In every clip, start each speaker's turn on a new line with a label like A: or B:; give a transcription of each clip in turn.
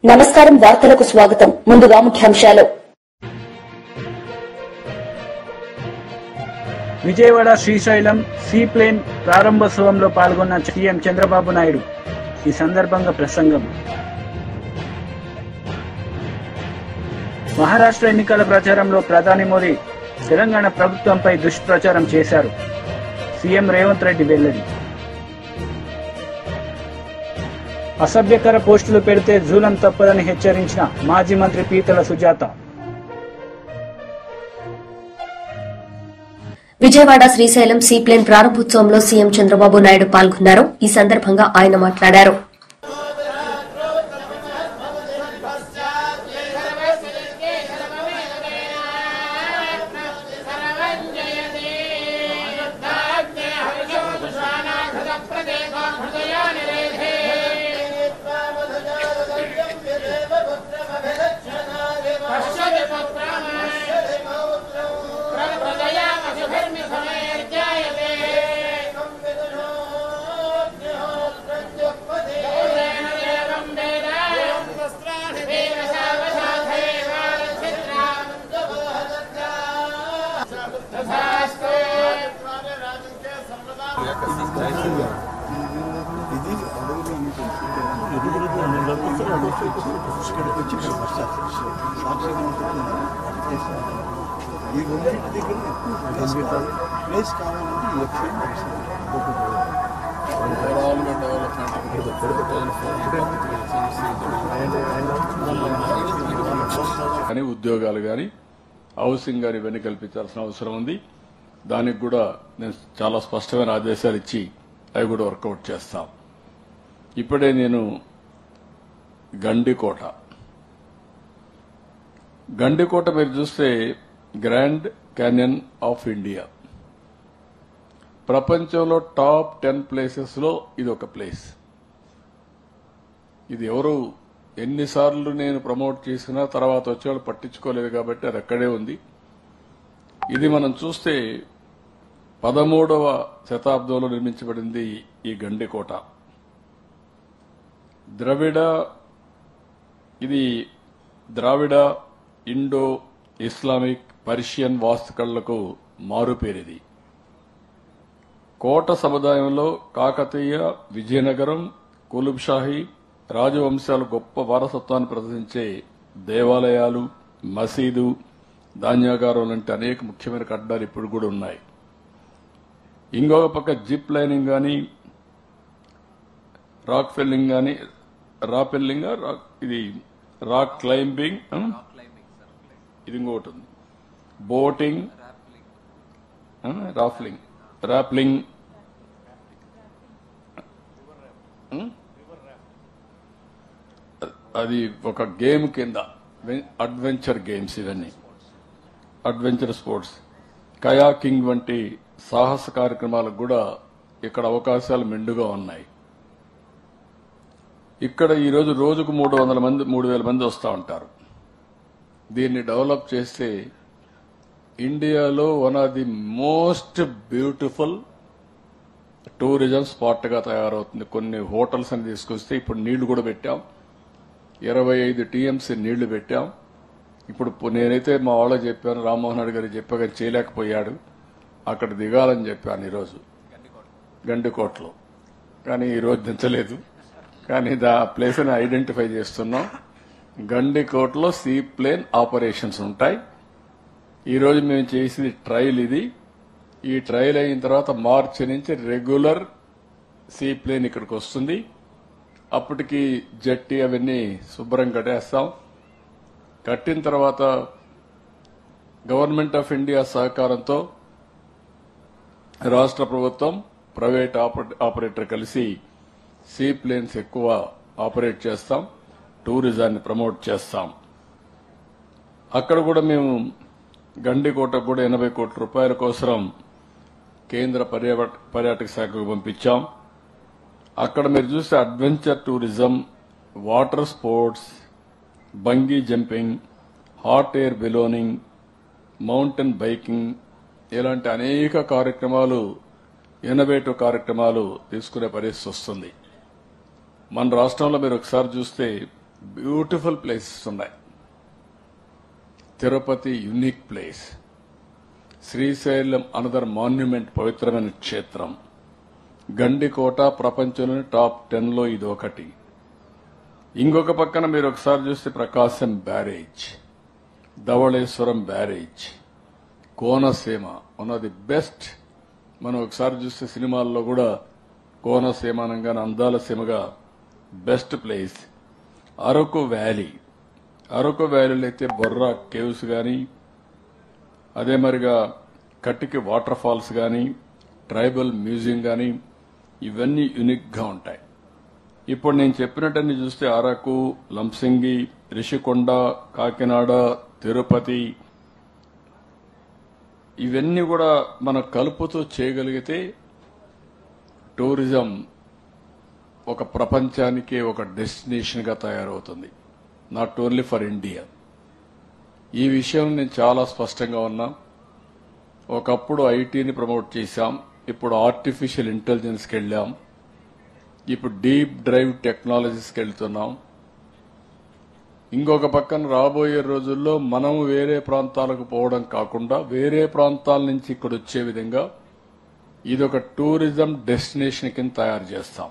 A: నమస్కారం వార్తలకు స్వాగతం. ముందుగా ముఖ్యాంశాలు.
B: విజయవాడ శ్రీశైలం సీప్లేన్ ప్రారంభోత్సవంలో పాల్గొన్న సీఎం చంద్రబాబు నాయుడు. ఈ సందర్భంగా ప్రసంగం. మహారాష్ట్ర ఎన్నికల ప్రచారంలో ప్రధాని మోదీ తెలంగాణ ప్రభుత్వంపై దుష్ప్రచారం చేశారు. సీఎం రేవంత్ రెడ్డి వెల్లడి. అసభ్యకర పోస్టులు పెడితే జూలం తప్పదని హెచ్చరించిన మాజీ మంత్రి పీతల సుజాత.
C: విజయవాడ శ్రీశైలం సీప్లేన్ ప్రారంభోత్సవంలో సీఎం చంద్రబాబు నాయుడు పాల్గొన్నారు. ఈ సందర్భంగా ఆయన మాట్లాడారు.
D: కానీ ఉద్యోగాలు కానీ హౌసింగ్ కానీ ఇవన్నీ కల్పించాల్సిన అవసరం ఉంది. దానికి కూడా నేను చాలా స్పష్టమైన ఆదేశాలు ఇచ్చి అవి కూడా వర్కౌట్ చేస్తాం. ఇప్పుడే నేను గండికోట మీరు చూస్తే గ్రాండ్ క్యానియన్ ఆఫ్ ఇండియా ప్రపంచంలో టాప్ 10 ప్లేసెస్ లో ఇది ఒక ప్లేస్. ఇది ఎవరు ఎన్నిసార్లు నేను ప్రమోట్ చేసినా తర్వాత వచ్చేవాళ్ళు పట్టించుకోలేదు కాబట్టి అది అక్కడే ఉంది. ఇది మనం చూస్తే 13వ శతాబ్దంలో నిర్మించబడింది ఈ గండికోట. ద్రావిడ ఇండో ఇస్లామిక్ పర్షియన్ వాస్తుకళలకు మారుపేరిది. కోట సముదాయంలో కాకతీయ, విజయనగరం, కుతుబ్ షాహీ రాజవంశాలు గొప్ప వారసత్వాన్ని ప్రదర్శించే దేవాలయాలు, మసీదు, ధాన్యాగారం లాంటి అనేక ముఖ్యమైన కట్టడాలు ఇప్పుడు కూడా ఉన్నాయి. ఇంకొక పక్క జిప్ లైనింగ్ కానీ, రాక్ ఫెల్లింగ్ కానీ, ఇది రాక్ క్లైంబింగ్, ఇది ఇంకొకటి ఉంది, బోటింగ్, రాప్లింగ్, అది ఒక గేమ్ కింద అడ్వెంచర్ గేమ్స్, ఇవన్నీ అడ్వెంచర్ స్పోర్ట్స్, కయాకింగ్ వంటి సాహస కార్యక్రమాలకు కూడా ఇక్కడ అవకాశాలు మెండుగా ఉన్నాయి. ఇక్కడ ఈరోజు రోజుకు 3,000 మంది వస్తూ ఉంటారు. దీన్ని డెవలప్ చేస్తే ఇండియాలో one of the most beautiful tourism spot గా తయారవుతుంది. కొన్ని హోటల్స్ అని తీసుకొస్తే ఇప్పుడు నీళ్లు కూడా పెట్టాం. 25 టీఎంసీ నీళ్లు పెట్టాం. ఇప్పుడు నేనైతే మా వాళ్ళకి చెప్పాను, రామ్మోహన్ రెడ్డి గారికి చెప్పాక చేయలేకపోయాడు. అక్కడ దిగాలని చెప్పాను ఈరోజు గండికోటలో, కానీ ఈరోజు దించలేదు. కానీ ఆ ప్లేస్ ని ఐడెంటిఫై చేస్తున్నాం. గండికోటలో సీ ప్లేన్ ఆపరేషన్స్ ఉంటాయి. ఈరోజు మేము చేసేది ట్రయల్. ఈ ట్రయల్ అయిన తర్వాత మార్చి నుంచి రెగ్యులర్ సీ ప్లేన్ ఇక్కడికి వస్తుంది. అప్పటికి జట్టి అవన్నీ శుభ్రం కట్టేస్తాం. కట్టిన తర్వాత గవర్నమెంట్ ఆఫ్ ఇండియా సహకారంతో రాష్ట్ర ప్రభుత్వం, ప్రైవేట్ ఆపరేటర్ కలిసి సీ ప్లేన్స్ ఎక్కువ ఆపరేట్ చేస్తాం. టూరిజాన్ని ప్రమోట్ చేస్తాం. అక్కడ కూడా మేము గండికోటకు కూడా 80 కోట్ల రూపాయల కోసం కేంద్ర పర్యాటక శాఖకు పంపించాం. అక్కడ మీరు చూస్తే adventure tourism, water sports, bungee jumping, hot air ballooning, mountain biking ఇలాంటి అనేక కార్యక్రమాలు, ఇన్నోవేటివ్ కార్యక్రమాలు తీసుకునే పరిస్థితి వస్తుంది. మన రాష్ట్రంలో మీరు ఒకసారి చూస్తే బ్యూటిఫుల్ ప్లేసెస్ ఉన్నాయి. Tirupati unique place, Srisailam another monument పవిత్రమైన క్షేత్రం, గండికోట ప్రపంచంలోని టాప్ 10లో ఇది ఒకటి. ఇంకొక పక్కన మీరు ఒకసారి చూస్తే Prakasam barrage, Dhavaleswaram barrage, Konaseema one of the best. మనం ఒకసారి చూస్తే సినిమాల్లో కూడా కోనసీమ అనగానే అందాల సీమగా best place. Araku valley, Araku వ్యాలీలో అయితే బొర్రా కేవ్స్ కానీ, అదే మరిగా కట్టికి వాటర్ ఫాల్స్ కానీ, ట్రైబల్ మ్యూజియం కానీ, ఇవన్నీ యూనిక్ గా ఉంటాయి. ఇప్పుడు నేను చెప్పినట్టన్ని చూస్తే అరకు, లంసింగి, రిషికొండ, కాకినాడ, తిరుపతి, ఇవన్నీ కూడా మనం కలుపుతూ చేయగలిగితే టూరిజం ఒక ప్రపంచానికి ఒక డెస్టినేషన్ గా తయారవుతుంది. Not only for India. ఈ విషయం నేను చాలా స్పష్టంగా ఉన్నా. ఒకప్పుడు ఐటీని ప్రమోట్ చేశాం, ఇప్పుడు ఆర్టిఫిషియల్ ఇంటెలిజెన్స్కి వెళ్ళాం, ఇప్పుడు డీప్ డ్రైవ్ టెక్నాలజీస్కి వెళ్తున్నాం. ఇంకొక పక్కన రాబోయే రోజుల్లో మనం వేరే ప్రాంతాలకు పోవడం కాకుండా వేరే ప్రాంతాల నుంచి ఇక్కడ వచ్చే విధంగా ఇదొక టూరిజం డెస్టినేషన్ కింద తయారు చేస్తాం.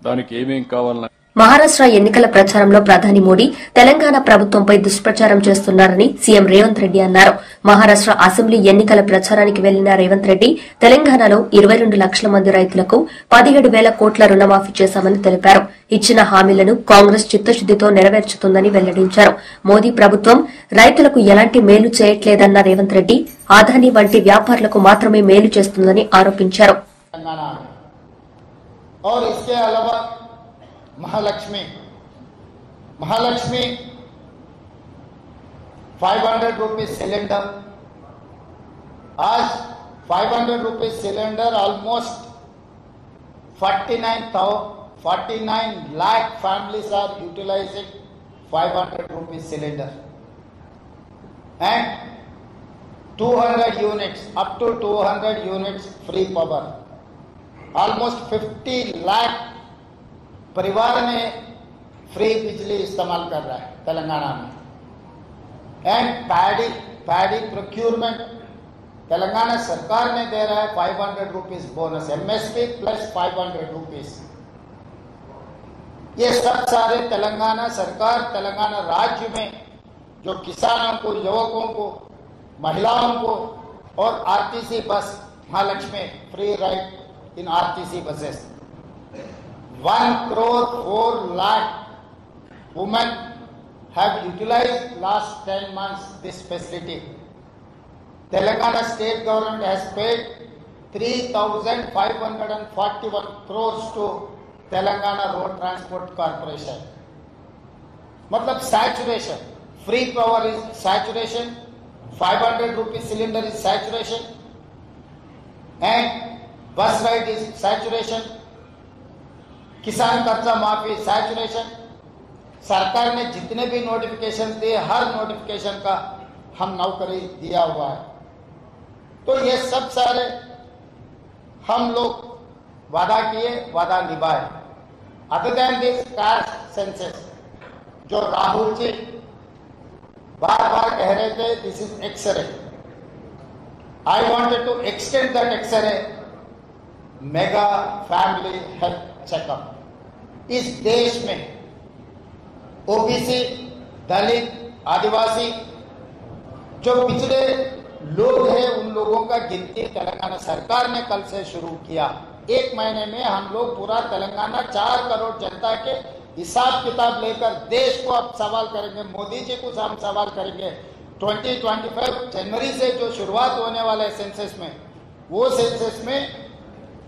D: దానికి ఏమేం కావాలన్నా
C: మహారాష్ట్ర ఎన్నికల ప్రచారంలో ప్రధాని మోడీ తెలంగాణ ప్రభుత్వంపై దుష్ప్రచారం చేస్తున్నారని సీఎం రేవంత్ రెడ్డి అన్నారు. మహారాష్ట్ర అసెంబ్లీ ఎన్నికల ప్రచారానికి వెళ్లిన రేవంత్ రెడ్డి తెలంగాణలో 22 లక్షల మంది రైతులకు 17,000 కోట్ల రుణమాఫీ చేశామని తెలిపారు. ఇచ్చిన హామీలను కాంగ్రెస్ చిత్తశుద్దితో నెరవేర్చుతుందని వెల్లడించారు. మోదీ ప్రభుత్వం రైతులకు ఎలాంటి మేలు చేయట్లేదన్న రేవంత్ రెడ్డి అదానీ వంటి వ్యాపారులకు మాత్రమే మేలు చేస్తుందని ఆరోపించారు.
E: महालक्ष्मी 500 रुपीज सिलेंडर, आज 500 rupees cylinder almost 49 lakh families are utilizing 500 rupees cylinder, and 200 units, up to 200 units free power. Almost 50 lakh परिवार ने फ्री बिजली इस्तेमाल कर रहा है तेलंगाना में. एंड पैडी प्रोक्यूरमेंट तेलंगाना सरकार ने दे रहा है 500 rupees bonus, MSP plus 500 rupees. ये सब सारे तेलंगाना सरकार, तेलंगाना राज्य में जो किसानों को, युवकों को, महिलाओं को और RTC bus Mahalakshmi free ride in RTC buses. 1,04 lakh women have utilized last 10 months this facility. Telangana state government has paid 3,541 crores to Telangana Road Transport Corporation. मतलब saturation, free power is saturation, 500 rupees cylinder is saturation, and bus ride is saturation, किसान कर्जा माफी saturation. सरकार ने जितने भी notification दिए हर notification का हम नौकरी दिया हुआ है. तो ये सब सारे हम लोग वादा किए, वादा निभाए. Other than this caste census जो राहुल जी बार बार कह रहे थे this is X ray, I wanted to extend that X ray mega family health checkup. इस देश में ओबीसी, दलित, आदिवासी जो पिछड़े लोग हैं उन लोगों का गिनती तेलंगाना सरकार ने कल से शुरू किया. 1 महीने में हम लोग पूरा तेलंगाना 4 करोड़ जनता के हिसाब किताब लेकर देश को अब सवाल करेंगे. मोदी जी को हम सवाल करेंगे. 2025 जनवरी से जो शुरुआत होने वाला है सेंसस में, वो सेंसस में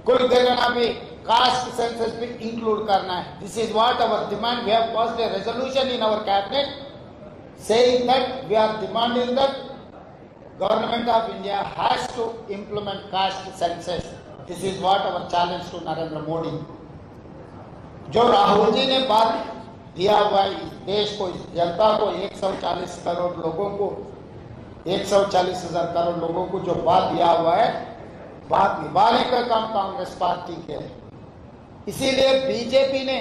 E: कुल गणना भी कास्ट सेंसस भी इंक्लूड करना है. This is what our demand. We have passed a resolution in our cabinet saying that we are demanding that government of India has to implement caste census. This is what our challenge to Narendra Modi. जो राहुल जी ने बात दिया हुआ है देश को, जनता को, 140 करोड़ लोगों को, 140,000 करोड़ लोगों को जो बात दिया हुआ है, बात निभाने का काम कांग्रेस पार्टी के है. इसीलिए बीजेपी ने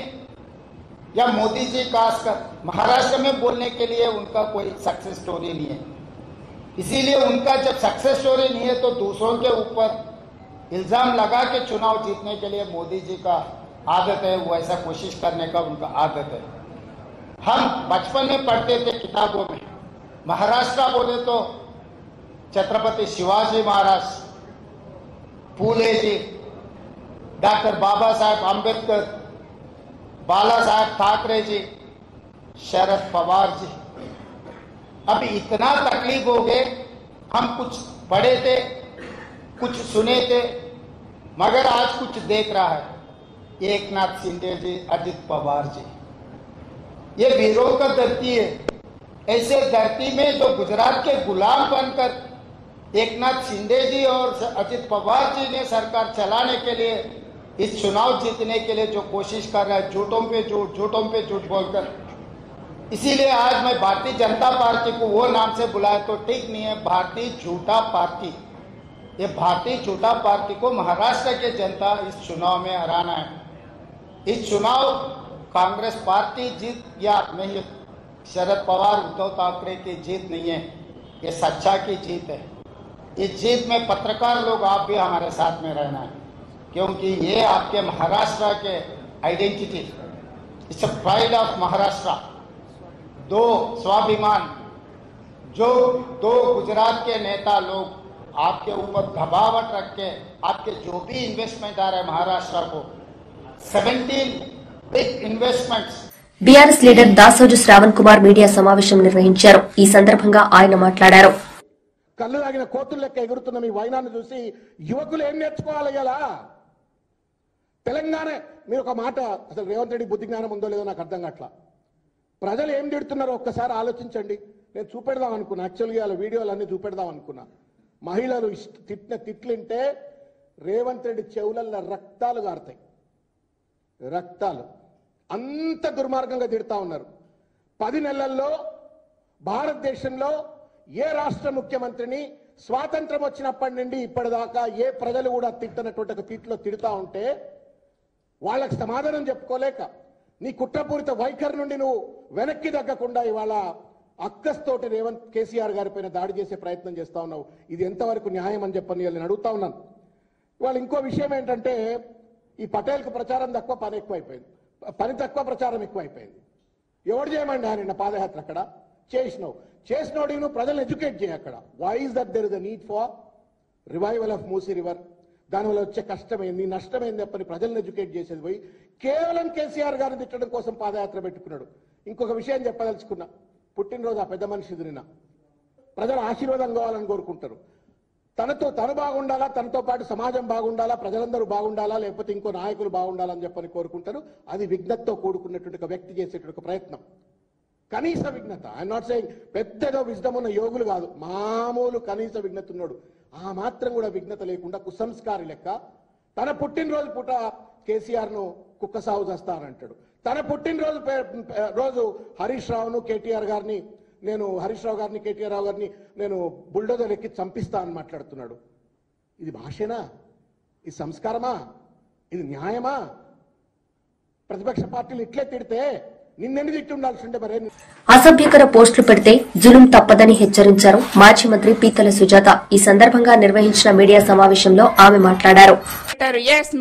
E: या मोदी जी खासकर महाराष्ट्र में बोलने के लिए उनका कोई सक्सेस स्टोरी नहीं है। इसीलिए उनका जब सक्सेस स्टोरी नहीं है तो दूसरों के ऊपर इल्जाम लगा के चुनाव जीतने के लिए मोदी जी का आदत है, वो ऐसा कोशिश करने का उनका आदत है। हम बचपन में पढ़ते थे किताबों में, महाराष्ट्र बोले तो छत्रपति शिवाजी महाराज, फूले जी, डॉक्टर बाबा साहेब अम्बेडकर, बाला साहेब ठाकरे जी, शरद पवार जी। अब इतना तकलीफ हो गए, हम कुछ पढ़े थे, कुछ सुने थे, मगर आज कुछ देख रहा है। एकनाथ शिंदे जी, अजित पवार जी, ये वीरों का धरती है। ऐसे धरती में जो गुजरात के गुलाम बनकर एकनाथ शिंदे जी और अजित पवार जी ने सरकार चलाने के लिए, इस चुनाव जीतने के लिए जो कोशिश कर रहा है, झूठों पे झूठ बोलकर। इसीलिए आज मैं भारतीय जनता पार्टी को वो नाम से बुलाया तो ठीक नहीं है, भारतीय झूठा पार्टी। ये भारतीय झूठा पार्टी को महाराष्ट्र के जनता इस चुनाव में हराना है। इस चुनाव कांग्रेस पार्टी जीत या नहीं, शरद पवार उद्धव ठाकरे की जीत नहीं है, ये सच्चा की जीत है। इस जीत में पत्रकार लोग आप भी हमारे साथ में रहना है, क्योंकि ये आपके महाराष्ट्र के identity, it's a pride of Maharashtra. दो स्वाभिमान, जो दो गुजरात के नेता लोग आपके ऊपर दबावट रख के आपके जो भी इन्वेस्टमेंट आ रहा है महाराष्ट्र को, 17 big investments.
C: BRS leader Dasoju Shravan Kumar media సమావేశం నిర్వహించారు. ఈ సందర్భంగా ఆయన మాట్లాడారు.
F: కళ్ళు తాగిన కోతులు లెక్క ఎగురుతున్న మీ వైనాన్ని చూసి యువకులు ఏం నేర్చుకోవాలి? ఇలా తెలంగాణ, మీరు ఒక మాట, అసలు రేవంత్ రెడ్డి బుద్ధి జ్ఞానం ఉందో లేదో నాకు అర్థం కావట్లా. ప్రజలు ఏం తిడుతున్నారో ఒక్కసారి ఆలోచించండి. నేను చూపెడదాం అనుకున్నా, యాక్చువల్గా వాళ్ళ వీడియోలు అన్ని చూపెడదాం అనుకున్నా. మహిళలు తిట్టిన తిట్లుంటే రేవంత్ రెడ్డి చెవులల్లో రక్తాలు గారుతాయి, రక్తాలు. అంత దుర్మార్గంగా తిడతా ఉన్నారు. 10 నెలల్లో భారతదేశంలో ఏ రాష్ట్ర ముఖ్యమంత్రిని స్వాతంత్రం వచ్చినప్పటి నుండి ఇప్పటిదాకా ఏ ప్రజలు కూడా తిట్టనటువంటి ఒక తిట్లో తిడతా ఉంటే వాళ్ళకి సమాధానం చెప్పుకోలేక నీ కుట్రపూరిత వైఖరి నుండి నువ్వు వెనక్కి తగ్గకుండా ఇవాళ అక్కస్తోటి రేవంత్ కేసీఆర్ గారి పైన దాడి చేసే ప్రయత్నం చేస్తా ఉన్నావు. ఇది ఎంతవరకు న్యాయం అని చెప్పని నేను అడుగుతా ఉన్నాను. ఇవాళ ఇంకో విషయం ఏంటంటే, ఈ పటేల్కు ప్రచారం తక్కువ, పని ఎక్కువైపోయింది. పని తక్కువ, ప్రచారం ఎక్కువైపోయింది. ఎవడు చేయమండి ఆయన పాదయాత్ర? అక్కడ చేసినోడి నువ్వు ప్రజలను ఎడ్యుకేట్ చేయ. అక్కడ why is that there is the need for revival of Musi river, దానివల్ల వచ్చే కష్టమైంది, నష్టమైంది చెప్పని ప్రజలను ఎడ్యుకేట్ చేసేది పోయి కేవలం కేసీఆర్ గారిని తిట్టడం కోసం పాదయాత్ర పెట్టుకున్నాడు. ఇంకొక విషయం చెప్పదలుచుకున్నా, పుట్టినరోజు ఆ పెద్ద మనిషిది నిన్న. ప్రజలు ఆశీర్వాదం కావాలని కోరుకుంటారు. తను బాగుండాలా, తనతో పాటు సమాజం బాగుండాలా, ప్రజలందరూ బాగుండాలా, లేకపోతే ఇంకో నాయకులు బాగుండాలని చెప్పని కోరుకుంటారు. అది విఘ్నతతో కూడుకున్నటువంటి ఒక వ్యక్తి చేసేటువంటి ప్రయత్నం, కనీస విఘ్నత. ఐఎమ్ నాట్ సేయింగ్ పెద్దగా విజ్డమ్ ఉన్న యోగులు కాదు, మామూలు కనీస విఘ్నత ఉన్నాడు. ఆ మాత్రం కూడా విఘ్నత లేకుండా కుసంస్కారి లెక్క తన పుట్టినరోజు పూట కేసీఆర్ ను కుక్క సాగు చేస్తానంటాడు. తన పుట్టినరోజు రోజు హరీష్ రావు కేటీఆర్ గారిని నేను బుల్డోజర్ ఎక్కి చంపిస్తా అని మాట్లాడుతున్నాడు. ఇది భాషేనా? ఇది సంస్కారమా? ఇది న్యాయమా? ప్రతిపక్ష పార్టీలు ఇట్లే తిడితే నిన్నెన్ని తిట్టి ఉండాల్సింటే మరే.
C: అసభ్యకర పోస్టులు పెడితే జులుం తప్పదని హెచ్చరించారు మాజీ మంత్రి పీతల సుజాత. ఈ సందర్భంగా నిర్వహించిన మీడియా సమావేశంలో ఆమె మాట్లాడారు.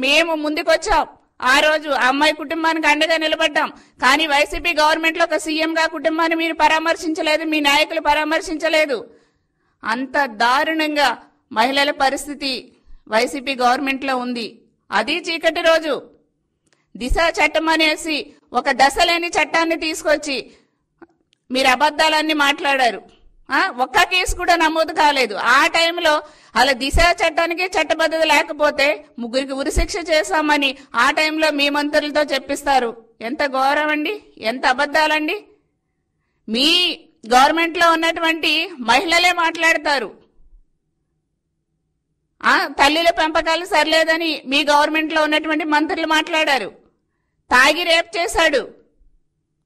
G: మేము ముందుకొచ్చాం, ఆ రోజు అమ్మాయి కుటుంబానికి అండగా నిలబడ్డాం. కానీ వైసీపీ గవర్నమెంట్ లో ఒక సీఎం గా కుటుంబాన్ని మీరు పరామర్శించలేదు, మీ నాయకులు పరామర్శించలేదు. అంత దారుణంగా మహిళల పరిస్థితి వైసీపీ గవర్నమెంట్ లో ఉంది. అది చీకటి రోజు. దిశ చట్టం అనేసి ఒక దశ లేని చట్టాన్ని తీసుకొచ్చి మీరు అబద్దాలన్నీ మాట్లాడారు. ఒక్క కేసు కూడా నమోదు కాలేదు. ఆ టైంలో అలా దిశ చట్టానికి చట్టబద్ధత లేకపోతే 3 ఉరిశిక్ష చేశామని ఆ టైంలో మీ మంత్రులతో చెప్పిస్తారు. ఎంత ఘోరం అండి, ఎంత అబద్దాలండి. మీ గవర్నమెంట్ లో ఉన్నటువంటి మహిళలే మాట్లాడతారు. తల్లిల పెంపకాలు సరిలేదని మీ గవర్నమెంట్ లో ఉన్నటువంటి మంత్రులు మాట్లాడారు. తాగి రేప్ చేశాడు,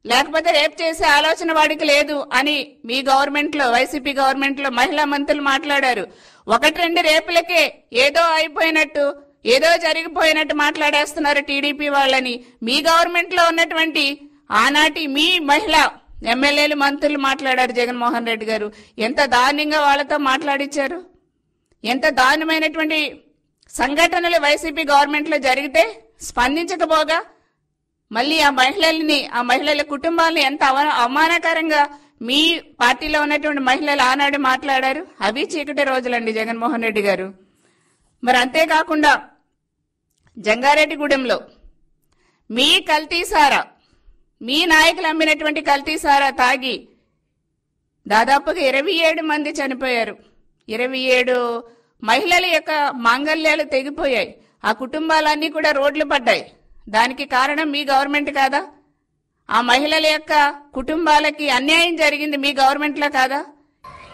G: లేకపోతే రేప్ చేసే ఆలోచన వాడికి లేదు అని మీ గవర్నమెంట్ లో, వైసీపీ గవర్నమెంట్ లో మహిళా మంత్రులు మాట్లాడారు. 1-2 రేపులకే ఏదో అయిపోయినట్టు, ఏదో జరిగిపోయినట్టు మాట్లాడేస్తున్నారు టీడీపీ వాళ్ళని. మీ గవర్నమెంట్ లో ఉన్నటువంటి ఆనాటి మీ మహిళ ఎమ్మెల్యేలు మంత్రులు మాట్లాడారు. జగన్మోహన్ రెడ్డి గారు ఎంత దారుణంగా వాళ్ళతో మాట్లాడించారు. ఎంత దారుణమైనటువంటి సంఘటనలు వైసీపీ గవర్నమెంట్ లో జరిగితే స్పందించకపోగా మళ్ళీ ఆ మహిళల కుటుంబాలను ఎంత అవమానకరంగా మీ పార్టీలో ఉన్నటువంటి మహిళలు ఆనాడు మాట్లాడారు. అవి చీకటి రోజులండి జగన్మోహన్ రెడ్డి గారు. మరి అంతేకాకుండా జంగారెడ్డిగూడెంలో మీ కల్తీసారా, మీ నాయకులు అమ్మినటువంటి కల్తీసారా తాగి దాదాపుగా 27 మంది చనిపోయారు. 27 మహిళల యొక్క మాంగళ్యాలు తెగిపోయాయి. ఆ కుటుంబాలన్నీ కూడా రోడ్లు పడ్డాయి. దానికి కారణం మీ గవర్నమెంట్ కాదా? ఆ మహిళల యొక్క కుటుంబాలకి అన్యాయం జరిగింది మీ గవర్నమెంట్ లో కాదా?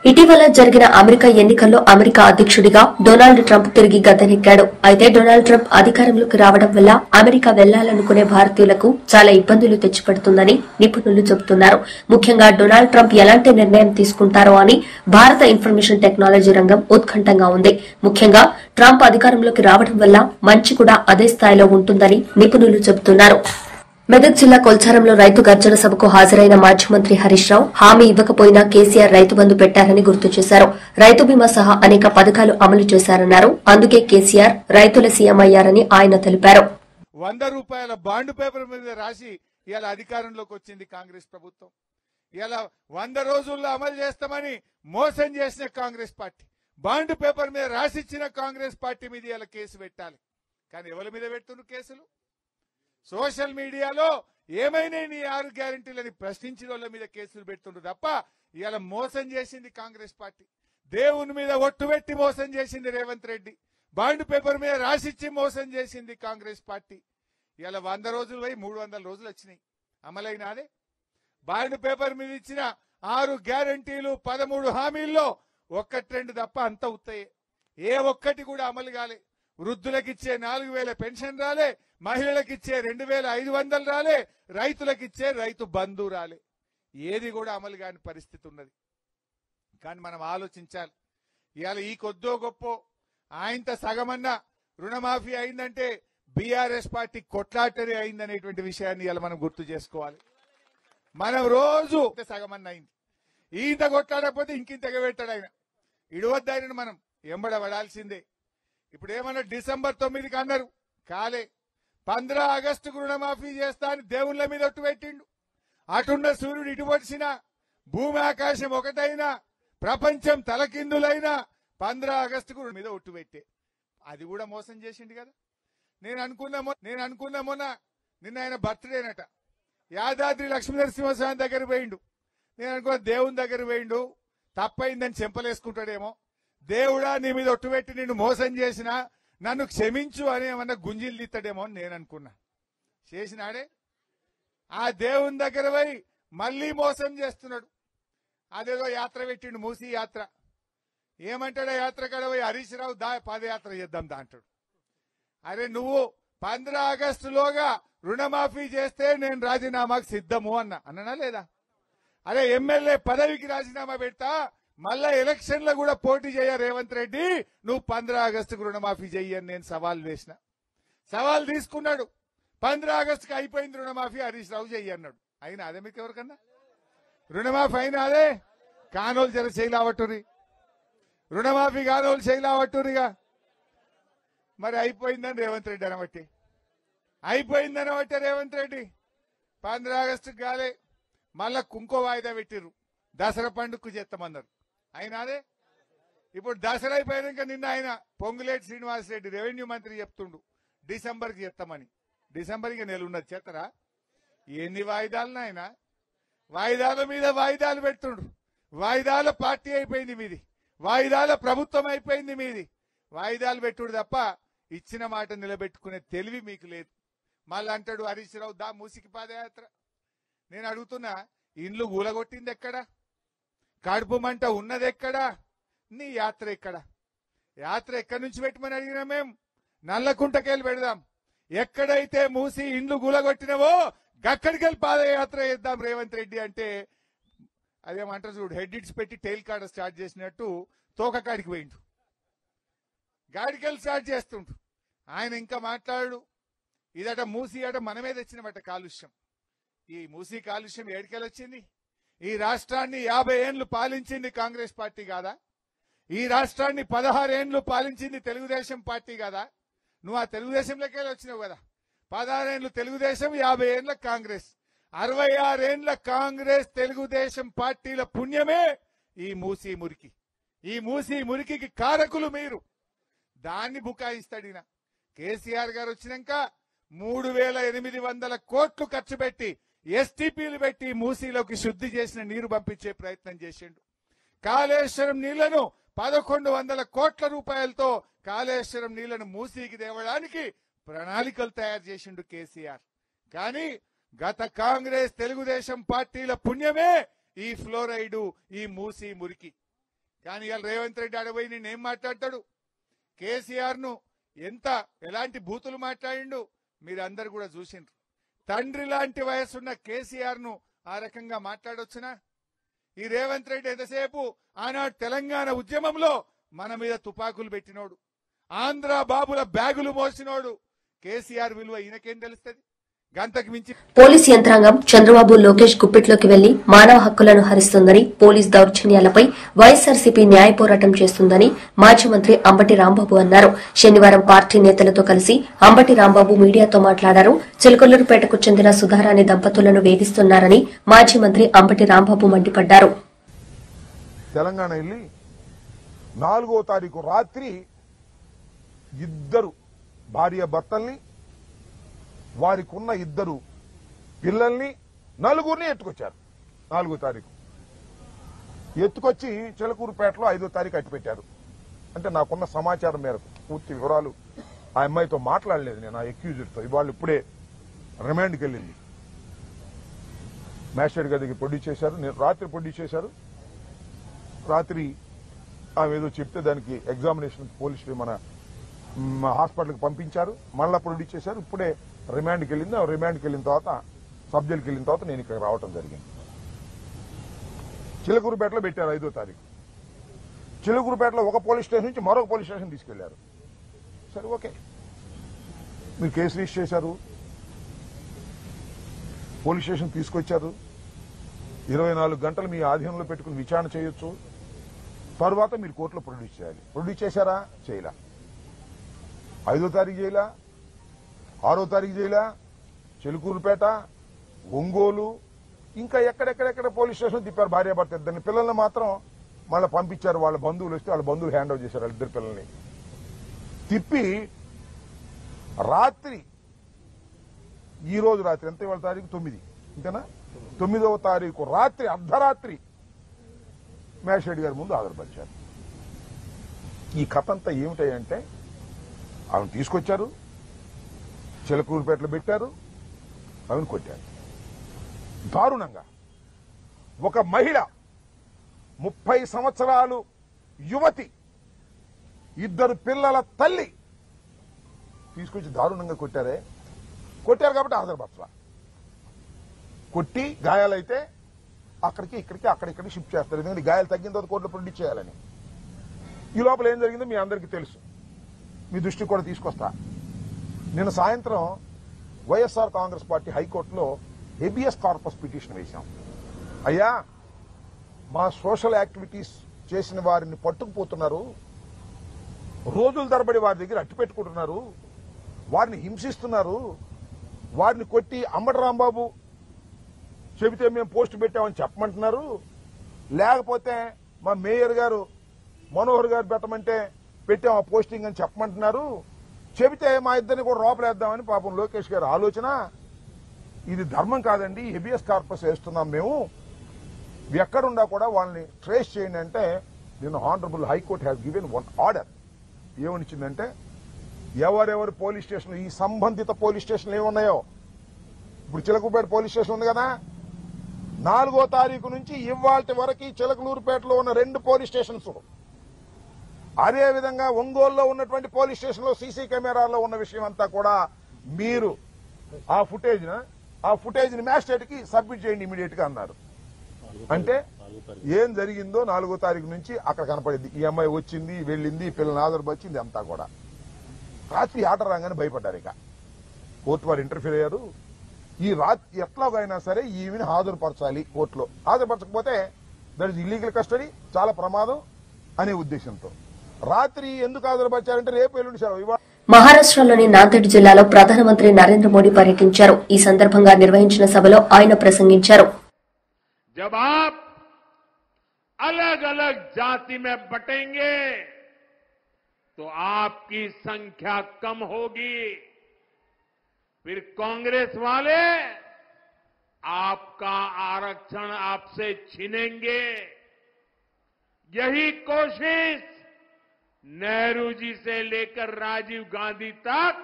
C: ఇటీవల జరిగిన అమెరికా ఎన్నికల్లో అమెరికా అధ్యక్షుడిగా డొనాల్డ్ ట్రంప్ తిరిగి గద్దెనెక్కాడు. అయితే డొనాల్డ్ ట్రంప్ అధికారంలోకి రావడం వల్ల అమెరికా వెళ్లాలనుకునే భారతీయులకు చాలా ఇబ్బందులు తెచ్చిపెడుతుందని నిపుణులు చెబుతున్నారు. ముఖ్యంగా డొనాల్డ్ ట్రంప్ ఎలాంటి నిర్ణయం తీసుకుంటారో అని భారత ఇన్ఫర్మేషన్ టెక్నాలజీ రంగం ఉత్కంఠంగా ఉంది. ముఖ్యంగా ట్రంప్ అధికారంలోకి రావడం వల్ల మంచి కూడా అదే స్థాయిలో ఉంటుందని నిపుణులు చెబుతున్నారు. మెదక్ జిల్లా కొల్చారంలో రైతు గర్జన సభకు హాజరైన మాజీ మంత్రి హరీష్ రావు హామీ ఇవ్వకపోయినా కేసీఆర్ రైతు బంధు పెట్టారని గుర్తు చేశారు. రైతు బీమా సహా అనేక పథకాలు అమలు చేశారన్నారు. అందుకే కేసీఆర్ రైతుల సీఎం అయ్యారని ఆయన తెలిపారు.
H: 100 రూపాయల బాండ్ పేపర్ మీద రాసి ఇలా అధికారంలోకి వచ్చింది కాంగ్రెస్ ప్రభుత్వం. ఇలా 100 రోజుల్లో అమలు చేస్తామని మోసం చేసిన కాంగ్రెస్ పార్టీ, బాండ్ పేపర్ మీద రాసిచ్చిన కాంగ్రెస్ పార్టీ మీద ఇలా కేసు పెట్టాలి. కానీ ఎవరి మీద పెడుతున్నారు కేసులు? సోషల్ మీడియాలో ఏమైనా నీ 6 గ్యారెంటీలని ప్రశ్నించిన వాళ్ళ మీద కేసులు పెడుతుండ్రు తప్ప ఇలా మోసం చేసింది కాంగ్రెస్ పార్టీ. దేవుని మీద ఒట్టు పెట్టి మోసం చేసింది రేవంత్ రెడ్డి. బాండ్ పేపర్ మీద రాసిచ్చి మోసం చేసింది కాంగ్రెస్ పార్టీ. ఇలా 100 రోజులు పోయి 300 రోజులు వచ్చినాయి. అమలైనాదే? బాండ్ పేపర్ మీద ఇచ్చిన 6 గ్యారెంటీలు 13 హామీల్లో 1-2 తప్ప అంత ఉత్తాయే. ఏ ఒక్కటి కూడా అమలు కాలే. వృద్ధులకిచ్చే 4000 పెన్షన్ రాలే, మహిళలకిచ్చే 2500 రాలే, రైతులకిచ్చే రైతు బంధు రాలే. ఏది కూడా అమలు కాని పరిస్థితి ఉన్నది. కానీ మనం ఆలోచించాలి. ఇవాళ ఈ కొద్దో గొప్ప ఆయనతో సగమన్నా రుణమాఫీ అయిందంటే బీఆర్ఎస్ పార్టీ కొట్లాటనే అయిందనేటువంటి విషయాన్ని ఇవాళ మనం గుర్తు చేసుకోవాలి. మనం రోజు సగమన్నా అయింది. ఈంత కొట్లాడకపోతే ఇంకింత ఎగబెట్టాడు ఆయన. ఇడవద్దు ఆయనను మనం ఎంబడబడాల్సిందే. ఇప్పుడు ఏమన్నా డిసెంబర్ 9కి అన్నారు, కాలే. 15 ఆగస్టుకు రుణమాఫీ చేస్తా అని దేవుళ్ల మీద ఒట్టు పెట్టిండు. అటున్న సూర్యుడు ఇటు వచ్చినా, భూమి ఆకాశం ఒకటైనా, ప్రపంచం తలకిందులైనా 15 ఆగస్టుకు మీద ఒట్టు పెట్టే. అది కూడా మోసం చేసిండు కదా. నేను అనుకున్న మొన్న నిన్న ఆయన బర్త్డేనట. యాదాద్రి లక్ష్మీనరసింహస్వామి దగ్గర పోయిండు. నేను అనుకున్న దేవుని దగ్గర పోయిండు, తప్పైందని చెంపలేసుకుంటాడేమో. దేవుడా నీ మీద ఒట్టు పెట్టి నిన్ను మోసం చేసినా నన్ను క్షమించు అని ఏమన్నా గుంజిలు తీస్తాడేమో అని నేను అనుకున్నా. చేసినాడే. ఆ దేవుని దగ్గర పోయి మళ్లీ మోసం చేస్తున్నాడు. అదేదో యాత్ర పెట్టిండు, మూసీ యాత్ర. ఏమంటాడు ఆ యాత్ర కాడ పోయి? హరీష్ రావు పాదయాత్ర చేద్దాం అంటాడు. అరే నువ్వు 15 ఆగస్టులోగా రుణమాఫీ చేస్తే నేను రాజీనామాకు సిద్ధము అన్నా లేదా? అరే ఎమ్మెల్యే పదవికి రాజీనామా పెడతా, మళ్ళా ఎలక్షన్లో కూడా పోటీ చేయ రేవంత్ రెడ్డి, నువ్వు 15 ఆగస్టుకు రుణమాఫీ చెయ్యని నేను సవాల్ వేసిన. సవాల్ తీసుకున్నాడు. 15 ఆగస్టుకి అయిపోయింది రుణమాఫీ, హరీష్ రావు చెయ్యి అన్నాడు. అయినా అదే మీకు ఎవరికన్నా రుణమాఫీ అయినా? అదే కానోలు జర చేయలావట్టురి, రుణమాఫీ కానోలు చేయలావట్టురిగా. మరి అయిపోయిందని రేవంత్ రెడ్డి అనబట్టి, అయిపోయిందనబట్టే రేవంత్ రెడ్డి 15 ఆగస్టుకు కాలే, మళ్ళా ఇంకో వాయిదా పెట్టిర్రు. దసరా పండుగకు చేస్తామన్నారు. అయినాదే? ఇప్పుడు దసరా అయిపోయాక నిన్న ఆయన పొంగులేటి శ్రీనివాసరెడ్డి రెవెన్యూ మంత్రి చెప్తుండు డిసెంబర్కి చేస్తామని. డిసెంబర్కి నెల ఉన్నది, చేస్తారా? ఎన్ని వాయిదాలు ఆయన? వాయిదాల మీద వాయిదాలు పెడుతుండ్రు. వాయిదాల పార్టీ అయిపోయింది మీది, వాయిదాల ప్రభుత్వం అయిపోయింది మీది. వాయిదాలు పెట్టుడు తప్ప ఇచ్చిన మాట నిలబెట్టుకునే తెలివి మీకు లేదు. మళ్ళీ అంటాడు హరీష్ రావు మూసికి పాదయాత్ర. నేను అడుగుతున్నా, ఇండ్లు గూలగొట్టింది ఎక్కడా? కడుపు మంట ఉన్నది ఎక్కడా? నీ యాత్ర ఎక్కడా? యాత్ర ఎక్కడి నుంచి పెట్టమని అడిగినా మేము? నల్లకుంటకెళ్ళి పెడదాం. ఎక్కడైతే మూసి ఇండ్లు గూలగొట్టినవో గక్కడికెళ్ళి పాదయాత్ర చేద్దాం రేవంత్ రెడ్డి అంటే, అదేమంటారు చూడు, హెడ్ పెట్టి టైల్ కాడ స్టార్ట్ చేసినట్టు తోక కాడికి పోయిండు. గాడికెళ్ళి స్టార్ట్ చేస్తుండు. ఆయన ఇంకా మాట్లాడు. ఇదట మూసి అట మనమే తెచ్చినమాట కాలుష్యం. ఈ మూసీ కాలుష్యం ఏడికెళ్ళొచ్చింది? ఈ రాష్ట్రాన్ని 50 ఏండ్లు పాలించింది కాంగ్రెస్ పార్టీ కాదా? ఈ రాష్ట్రాన్ని 16 ఏండ్లు పాలించింది తెలుగుదేశం పార్టీ కాదా? నువ్వు ఆ తెలుగుదేశంలోకి వచ్చినావు కదా. 16 ఏండ్లు తెలుగుదేశం, 50 ఏండ్ల కాంగ్రెస్, 66 ఏండ్ల కాంగ్రెస్ తెలుగుదేశం పార్టీల పుణ్యమే ఈ మూసీ మురికి. ఈ మూసీ మురికికి కారకులు మీరు. దాన్ని బుకాయిస్తాడిన కేసీఆర్ గారు వచ్చినాక 3800 కోట్లు ఖర్చు పెట్టి ఎస్టీపీలు పెట్టి మూసీలోకి శుద్ధి చేసిన నీరు పంపించే ప్రయత్నం చేసిండు. కాళేశ్వరం నీళ్లను 1100 కోట్ల రూపాయలతో కాళేశ్వరం నీళ్లను మూసీకి తేవడానికి ప్రణాళికలు తయారు చేసిండు కేసీఆర్. కానీ గత కాంగ్రెస్ తెలుగుదేశం పార్టీల పుణ్యమే ఈ ఫ్లోరైడు, ఈ మూసీ మురికి. కానీ ఇవాళ రేవంత్ రెడ్డి అడపోయి నేనేం మాట్లాడతాడు? కేసీఆర్ ను ఎలాంటి బూతులు మాట్లాడిండు మీరందరూ కూడా చూసిండ్రు. తండ్రి లాంటి వయసున్న కేసీఆర్ ను ఆ రకంగా మాట్లాడొచ్చునా? ఈ రేవంత్ రెడ్డి ఎంతసేపు ఆనాడు తెలంగాణ ఉద్యమంలో మన మీద తుపాకులు పెట్టినోడు, ఆంధ్ర బాబుల బ్యాగులు మోసినోడు. కేసీఆర్ విలువ ఈయనకేం తెలుస్తుంది? గంతకు మించి
C: పోలీస్ యంత్రాంగం చంద్రబాబు లోకేష్ గుప్పిట్లోకి వెళ్లి మానవ హక్కులను హరిస్తుందని, పోలీస్ దౌర్జన్యాలపై వైఎస్సార్సీపీ న్యాయ పోరాటం చేస్తుందని మాజీ మంత్రి అంబటి రాంబాబు అన్నారు. శనివారం పార్టీ నేతలతో కలిసి అంబటి రాంబాబు మీడియాతో మాట్లాడారు. చిలకలూరుపేటకు చెందిన సుధారాణి దంపతులను వేధిస్తున్నారని మాజీ మంత్రి అంబటి రాంబాబు మండిపడ్డారు.
I: తెలంగాణ వెళ్లి 4వ తారీఖు రాత్రి ఇద్దరు భార్య భర్తల్ని, వారికి ఉన్న 2 పిల్లల్ని, 4గురిని ఎత్తుకొచ్చారు. 4వ తారీఖు ఎత్తుకొచ్చి చిలకూరుపేటలో 5వ తారీఖు అట్టిపెట్టారు. అంటే నాకున్న సమాచారం మేరకు పూర్తి వివరాలు ఆ అమ్మాయితో మాట్లాడలేదు నేను, ఆ అక్యూజ్డ్తో. ఇవాళ ఇప్పుడే రిమాండ్కి వెళ్ళింది. మ్యాజిస్ట్రేట్ గారికి ప్రొడ్యూస్ చేశారు, నేను రాత్రి ప్రొడ్యూస్ చేశారు. రాత్రి ఆమె ఏదో చెప్తే దానికి ఎగ్జామినేషన్ పోలీసులు మన హాస్పిటల్కి పంపించారు, మళ్ళా ప్రొడ్యూస్ చేశారు. ఇప్పుడే రిమాండ్కి వెళ్ళింది. రిమాండ్కి వెళ్ళిన తర్వాత సబ్ జైలుకి వెళ్ళిన తర్వాత నేను ఇక్కడ రావడం జరిగింది. చిలకూరుపేటలో పెట్టారు 5వ తారీఖు. చిలకూరుపేటలో ఒక పోలీస్ స్టేషన్ నుంచి మరొక పోలీస్ స్టేషన్ తీసుకెళ్లారు. సరే, ఓకే, మీరు కేసు రిజిస్టర్ చేశారు, పోలీస్ స్టేషన్ తీసుకొచ్చారు, 24 గంటలు మీ ఆధీనంలో పెట్టుకుని విచారణ చేయొచ్చు. తర్వాత మీరు కోర్టులో ప్రొడ్యూస్ చేయాలి. ప్రొడ్యూస్ చేశారా? చేయలా. 5వ తారీఖు చేయలా, 6వ తారీఖు చేయలా. చిలుకూరుపేట, ఒంగోలు, ఇంకా ఎక్కడెక్కడెక్కడ పోలీస్ స్టేషన్ తిప్పారు. భార్యాభర్త ఇద్దరిని. పిల్లల్ని మాత్రం మళ్ళీ పంపించారు. వాళ్ళ బంధువులు వస్తే వాళ్ళ బంధువులు హ్యాండ్ ఓవర్ చేశారు. 2 పిల్లల్ని తిప్పి రాత్రి, ఈ రోజు రాత్రి ఎంత, ఇవాళ తారీఖు 9 ఇంతేనా, 9వ తారీఖు రాత్రి అర్ధరాత్రి మ్యాజిస్ట్రేట్ గారి ముందు హాజరుపరిచారు. ఈ కథ అంతా ఏమిటంటే ఆమెను తీసుకొచ్చారు, చిలకూరుపేటలో పెట్టారు, ఆమెను కొట్టారు దారుణంగా. ఒక మహిళ 30 సంవత్సరాలు యువతి, 2 పిల్లల తల్లి తీసుకొచ్చి దారుణంగా కొట్టారు కాబట్టి హాజరుపరచలా. కొట్టి గాయాలైతే అక్కడికి అక్కడిక్కడికి షిఫ్ట్ చేస్తారు. ఎందుకంటే గాయాలు తగ్గిన తర్వాత కోర్టులో ప్రొడ్యూస్ చేయాలని. ఈ లోపల ఏం జరిగిందో మీ అందరికీ తెలుసు, మీ దృష్టికి కూడా తీసుకొస్తా. నిన్న సాయంత్రం వైఎస్ఆర్ కాంగ్రెస్ పార్టీ హైకోర్టులో హెబియస్ కార్పస్ పిటిషన్ వేశాం. అయ్యా, మా సోషల్ యాక్టివిటీస్ చేసిన వారిని పట్టుకుపోతున్నారు, రోజుల తరబడి వారి దగ్గర అట్టు పెట్టుకుంటున్నారు, వారిని హింసిస్తున్నారు, వారిని కొట్టి అంబటి రాంబాబు చెబితే మేము పోస్ట్ పెట్టామని చెప్పమంటున్నారు, లేకపోతే మా మేయర్ గారు మనోహర్ గారు పెట్టమంటే పెట్టాం ఆ పోస్టింగ్ అని చెప్పమంటున్నారు, చెబితే మా ఇద్దరిని కూడా లోపలేద్దామని పాపం లోకేష్ గారు ఆలోచన. ఇది ధర్మం కాదండి, హెబియస్ కార్పస్ వేస్తున్నాం మేము, ఎక్కడున్నా కూడా వాళ్ళని ట్రేస్ చేయండి అంటే నిన్న honourable high court has given 1 order. ఏమనిచ్చిందంటే ఎవరెవరు పోలీస్ స్టేషన్, ఈ సంబంధిత పోలీస్ స్టేషన్లు ఏమున్నాయో, ఇప్పుడు చిలకూరుపేట పోలీస్ స్టేషన్ ఉంది కదా, 4వ తారీఖు నుంచి ఇవాళ వరకు చిలకలూరుపేటలో ఉన్న 2 పోలీస్ స్టేషన్స్, అదేవిధంగా ఒంగోలులో ఉన్నటువంటి పోలీస్ స్టేషన్ లో సీసీ కెమెరాల్లో ఉన్న విషయం అంతా కూడా మీరు ఆ ఫుటేజ్ ని మ్యాజిస్ట్రేట్ కి సబ్మిట్ చేయండి ఇమీడియట్ గా అన్నారు. అంటే ఏం జరిగిందో 4వ తారీఖు నుంచి అక్కడ కనపడింది. ఈ అమ్మాయి వచ్చింది, వెళ్ళింది, పిల్లల ఆధార్ వచ్చింది, అంతా కూడా. రాత్రి ఆట రాగానే భయపడ్డారు. ఇక కోర్టు వారు ఇంటర్ఫీర్ అయ్యారు. ఈ రాత్రి ఎట్లాగైనా సరే ఈమెను హాజరుపరచాలి కోర్టులో. హాజరుపరచకపోతే దట్ ఇస్ ఇల్లీగల్ కస్టడీ, చాలా ప్రమాదం అనే ఉద్దేశంతో రాత్రి ఎందుకు హాజరుపరిచారంటే రేపు ఎల్లుండి ఇవాళ
C: మహారాష్ట్రలోని నాందేడ్ జిల్లాలో ప్రధానమంత్రి నరేంద్ర మోడీ పర్యటించారు. ఈ సందర్భంగా నిర్వహించిన సభలో ఆయన ప్రసంగించారు.
J: जब आप अलग अलग जाति में बटेंगे तो आपकी संख्या कम होगी, फिर कांग्रेस वाले आपका आरक्षण आपसे छीनेंगे. यही कोशिश नेहरू जी से लेकर राजीव गांधी तक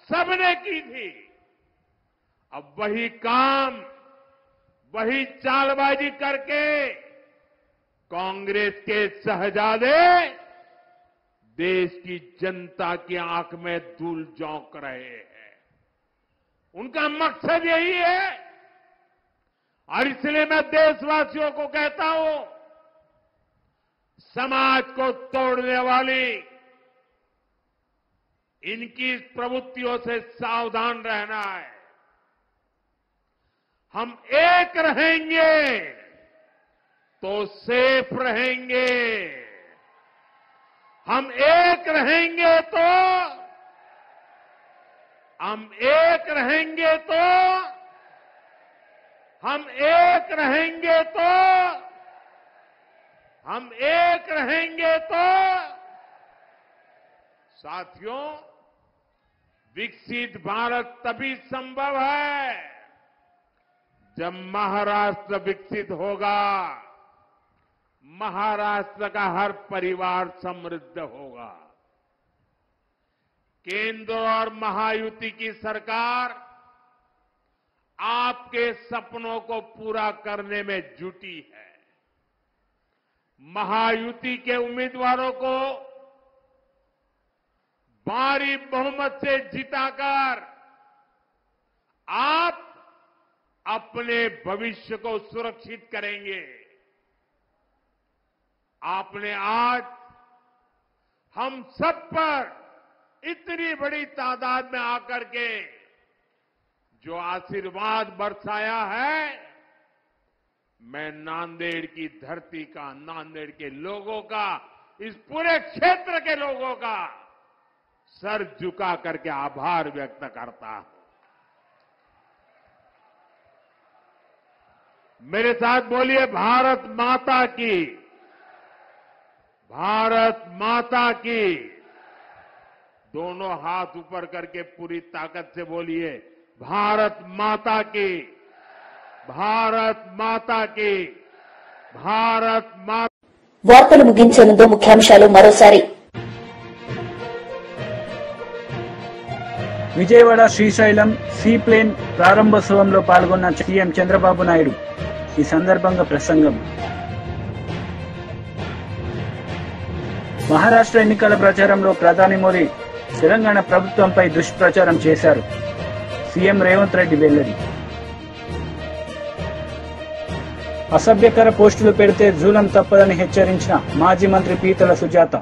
J: सबने की थी. अब वही काम, वही चालबाजी करके कांग्रेस के शहजादे देश की जनता की आंख में धूल झोंक रहे हैं. उनका मकसद यही है. और इसलिए मैं देशवासियों को कहता हूं, समाज को तोड़ने वाली इनकी प्रवृत्तियों से सावधान रहना है. हम एक रहेंगे तो सेफ रहेंगे. हम एक रहेंगे तो हम एक रहेंगे तो हम एक रहेंगे तो हम एक रहेंगे तो साथियों, विकसित भारत तभी संभव है जब महाराष्ट्र विकसित होगा, महाराष्ट्र का हर परिवार समृद्ध होगा. केंद्र और महायुति की सरकार आपके सपनों को पूरा करने में जुटी है. महायुति के उम्मीदवारों को भारी बहुमत से जिताकर आप अपने भविष्य को सुरक्षित करेंगे. आपने आज हम सब पर इतनी बड़ी तादाद में आकर के जो आशीर्वाद बरसाया है, मैं नांदेड़ की धरती का, नांदेड़ के लोगों का, इस पूरे क्षेत्र के लोगों का सर झुका करके आभार व्यक्त करता हूं. मेरे साथ बोलिए भारत माता की, भारत माता की. दोनों हाथ ऊपर करके पूरी ताकत से बोलिए भारत माता की, भारत माता की, भारत माता.
A: వార్తలు ముగించే ముందు ముఖ్యాంశాలు మరోసారి.
B: విజయవాడ శ్రీశైలం సీప్లేన్ ప్రారంభోత్సవంలో పాల్గొన్న సీఎం చంద్రబాబు నాయుడు. ఈ సందర్భంగా ప్రసంగం. మహారాష్ట్ర ఎన్నికల ప్రచారంలో ప్రధాని మోదీ తెలంగాణ ప్రభుత్వంపై దుష్ప్రచారం చేశారు. సీఎం రేవంత్ రెడ్డి వెల్లడి. అసభ్యకర పోస్టులు పెడితే జూలం తప్పదని హెచ్చరించిన మాజీ మంత్రి పీతల సుజాత.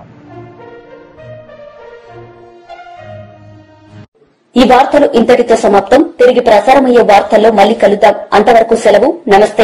A: ఈ వార్తలు ఇంతటితో సమాప్తం. తిరిగి ప్రసారమయ్యే వార్తల్లో మళ్లీ కలుద్దాం. అంతవరకు సెలవు. నమస్తే.